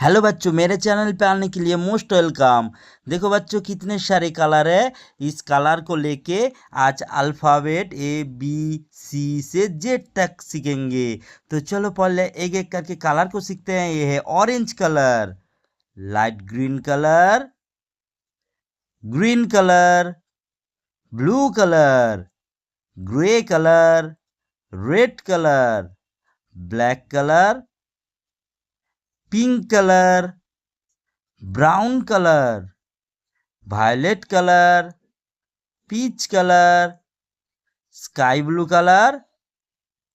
Hello बच्चों, मेरे channel पे आने के लिए मोस्ट वेलकम। देखो बच्चों, कितने सारे कलर है। इस कलर को लेके आज अल्फ़ाबेट A B C से Z तक सीखेंगे। तो चलो पहले एक एक करके कलर को सीखते हैं। ये है orange colour, light green colour, blue colour, grey colour, red colour, black colour, pink colour, brown colour, violet colour, peach colour, sky blue colour,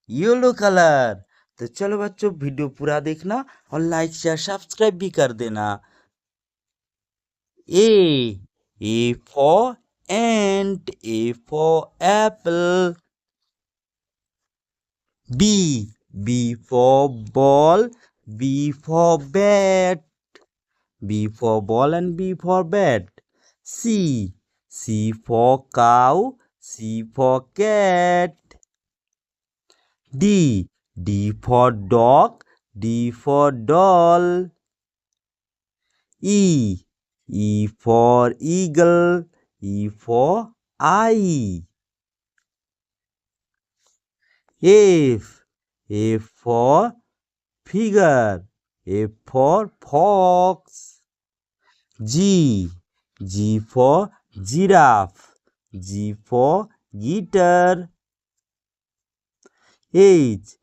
yellow colour. तो चलो बच्चों, वीडियो पूरा देखना और लाइक शेयर सब्सक्राइब भी कर देना। A for ant, A for apple. B for ball, B for bat, B for ball and B for bat. C for cow, C for cat. D for dog, D for doll. E for eagle, E for eye. F for figure, F for fox. G for giraffe, G for guitar. H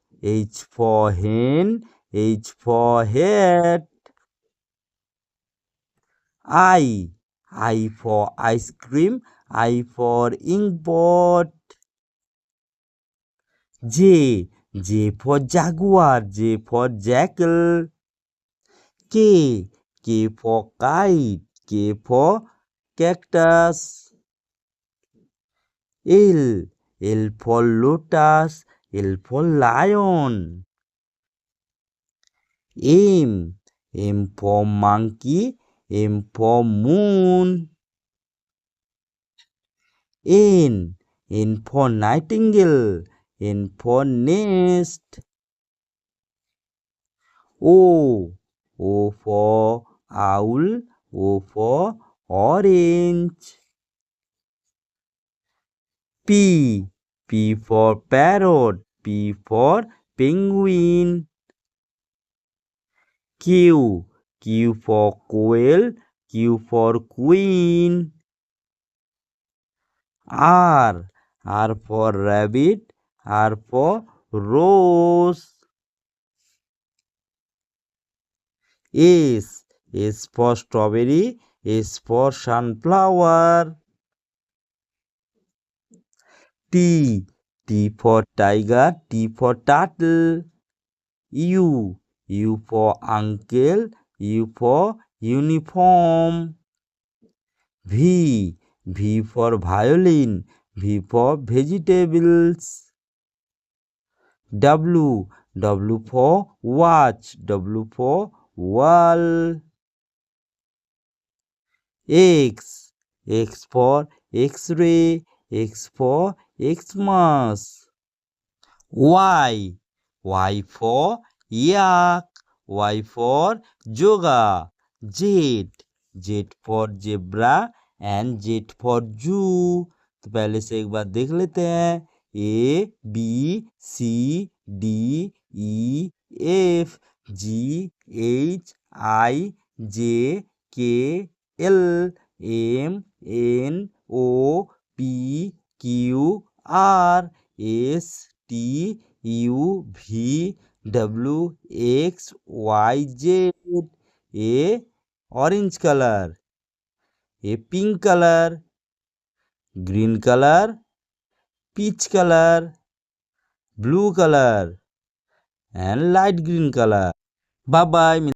for hen, H for hat. I for ice cream, I for inkpot. J for jaguar, J for jackal. K for kite, K for cactus. L for lotus, L for lion. M for monkey, M for moon. N for nightingale, N for nest. O for owl, O for orange. P for parrot, P for penguin. Q for quail, Q for queen. R for rabbit, R for rose. S for strawberry, S for sunflower. T for tiger, T for turtle. U for uncle, U for uniform. V for violin, V for vegetables. W for watch, W for wall. X for X-ray, X for Xmas. Y for yak, Y for yoga. Z for zebra and Z for zoo. तो पहले से एक बार देख लेते हैं। ABCDEFGHIJKLMNOPQRSTUVWXYZ। Orange colour, pink colour, green colour, peach color, blue color and light green color. Bye bye.